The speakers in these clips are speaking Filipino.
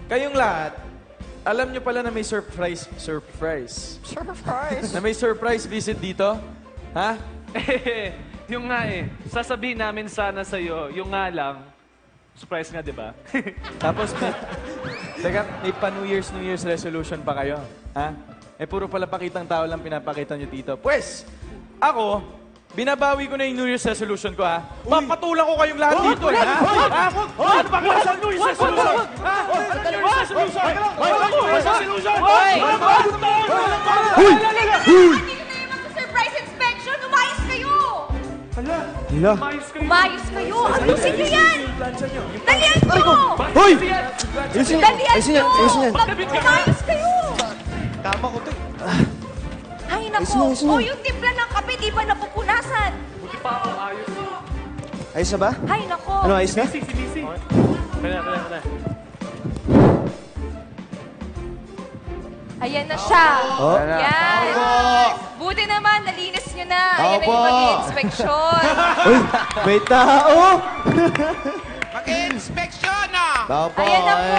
Kayong lahat, alam nyo pala na may surprise. Na may surprise visit dito? Ha? Yung nga sasabihin namin sana sa'yo, yung nga lang, surprise nga, di ba? Tapos, may pa-New Year's resolution pa kayo. Ha? Puro pala pakitang tao lang pinapakita nyo dito. Pues, ako, binabawi ko na yung New Year's resolution ko, ha? Papatulan ko kayong lahat dito, ha? Ano ba klase ng New Year's resolution? Ha? Resolution! Hindi na yung mag-surprise inspection. Umayos kayo! Umayos kayo! Ayusin nyo yan! Dalian nyo! Hoy! Dalian nyo! Umayos kayo! Tama ko to. Ay, nako. O, yung timpla ng kape, di ba napupunasan? Buti pa ako, ayos. Ayos na ba? Ay, nako. Ano, ayos na? Sisi. Kaya. Ayan na siya. Oh. Yan. Buti naman, nalinis nyo na. Ayan na Opo. yung mag-inspection. Uy, may tao! Mag-inspection na! Tao po, Ayan na po.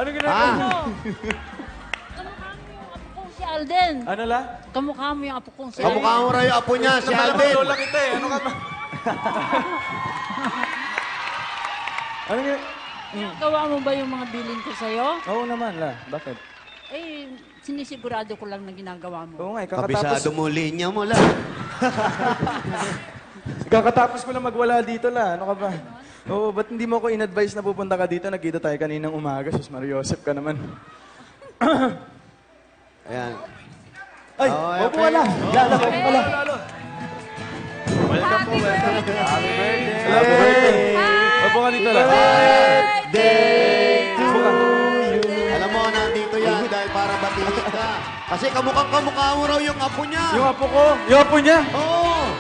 Ano ginagawa nyo? Si Alden. Ano la? Kamukha mo yung apo kong si Kamukha mo raw yung apo niya, si Alden. Lola kita eh. Ano ka ba? Ano nga? Gawa mo ba yung mga bilin ko sa'yo? Oo naman la. Bakit? Eh, sinisigurado ko lang na ginagawa mo. Oo nga, Kabisado mo, linya mo lang. kakatapos ko lang magwala dito la. Ano ka ba? Oo, ba't hindi mo ko in-advise na pupunta ka dito? Nagkita tayo kaninang umaga. Sus Mario Joseph ka naman. Ayan. Ay, wag mo wala. Lala, wag mo wala. Happy birthday! Happy birthday! Opo ka dito la. Opo ka. Alam mo, nandito yan dahil para batiin ka. Kasi kamukha mo raw yung apo niya. Yung apo ko. Yung apo niya. Oo.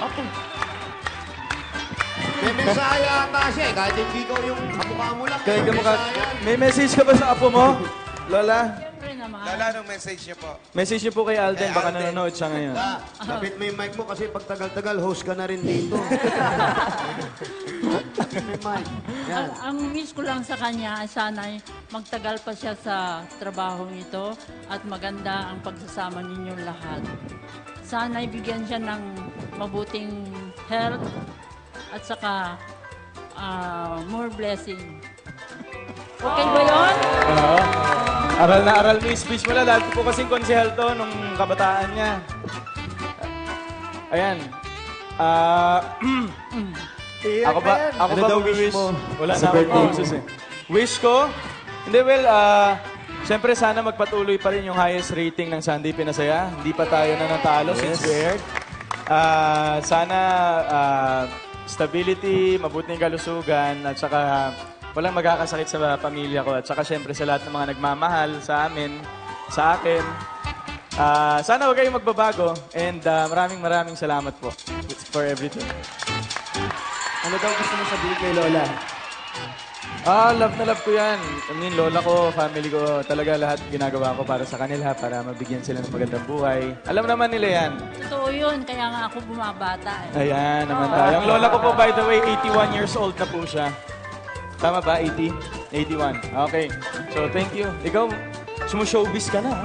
May mensahe ata siya eh. Kahit hindi ko yung kamukha mo lang. Kaya may kamukha. mensahe yan. May message ka ba sa apo mo? Lola? Siyempre naman. Lala, anong message niyo po? Message niyo po kay Alden. Baka Alden. nanonood siya ngayon. Lapit mo yung mic mo kasi pag tagal-tagal, host ka na rin dito. May mic. Yan. Ang wish ko lang sa kanya ay sana'y magtagal pa siya sa trabahong ito at maganda ang pagsasama ninyong lahat. Sana'y bigyan siya ng mabuting health at saka more blessing. Okay ba yun? Oo. Aral na aral mo yung speech mo na. Lagi po kasing konsehal to nung kabataan niya. Ayan. Ako ba Ano daw wish wish mo Wala sa na akong birthday pausos eh. Wish ko? Hindi, well, siyempre sana magpatuloy pa rin yung highest rating ng Sunday Pinasaya. Hindi pa tayo na natalo since we aired. Sana stability, mabuting kalusugan, at saka walang magkakasakit sa pamilya ko. At saka siyempre sa lahat ng mga nagmamahal sa amin, sa akin. Sana huwag kayong magbabago. And maraming salamat po for everything. Ano daw gusto mo sabihin kay Lola? Love na love ko yan. I mean, lola ko, family ko, talaga lahat ginagawa ko para sa kanila, para mabigyan sila ng magandang buhay. Alam naman nila yan. Totoo yun, kaya nga ako bumabata eh. Ayan, naman tayo. Ang lola ko po, by the way, 81 years old na po siya. Tama ba? 80? 81. Okay. So, thank you. Ikaw, sumo-showbiz ka na.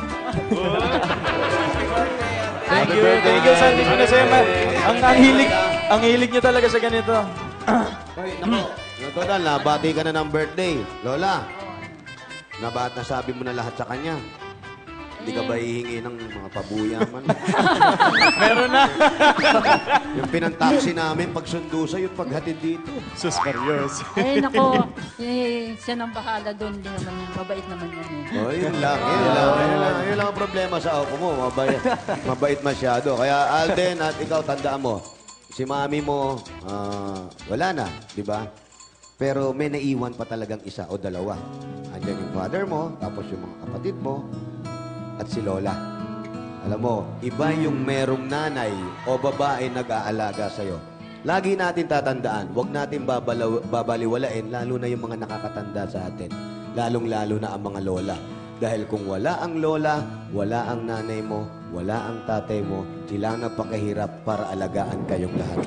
Ha? Thank you. Thank you, Sandy Pinasema. Ang hilig niyo talaga sa ganito. Hoy, nako. Total, nabati ka na ng birthday. Lola, nasabi mo na lahat sa kanya. Hindi ka ba hihingi ng mga pabuyaman? Meron na. Yung pinantaksi namin, pagsundo sa'yo, paghatid dito. Sus, Marios. Eh, nako, siya nang bahala doon. Hindi naman, mabait naman yan eh. Oh, yun lang. Yun lang ang problema sa ako mo. Mabait masyado. Kaya Alden at ikaw, tandaan mo, si mami mo, wala na, di ba? Pero may naiwan pa talagang isa o dalawa. Andiyan yung father mo, tapos yung mga kapatid mo, at si Lola. Alam mo, iba yung merong nanay o babae nag-aalaga sa'yo. Lagi natin tatandaan, huwag natin babaliwalain, lalo na yung mga nakakatanda sa atin. Lalong-lalo na ang mga lola. Dahil kung wala ang lola, wala ang nanay mo, wala ang tatay mo, sila ang napakahirap para alagaan kayong lahat.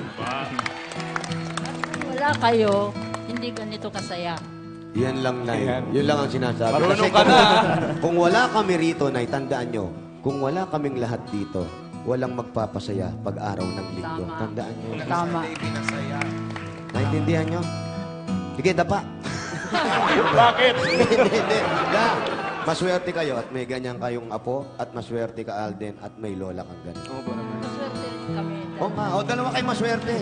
Wala kayo, hindi ganito kasaya. Yan lang, Nay. Ayan. Yun lang ang sinasabi. Marunong Kasi ka na. kung wala kami rito, Nay, tandaan nyo, kung wala kaming lahat dito, walang magpapasaya pag araw ng linggo. Tama. Tandaan nyo. Tama. Sunday, pinasaya. Naintindihan nyo? Sige, dapa. Bakit? Hindi. Da. Maswerte kayo at may ganyan kayong apo at maswerte ka, Alden, at may lola kang ganyan. Maswerte rin kami. Oo nga. O, dalawa kayo maswerte.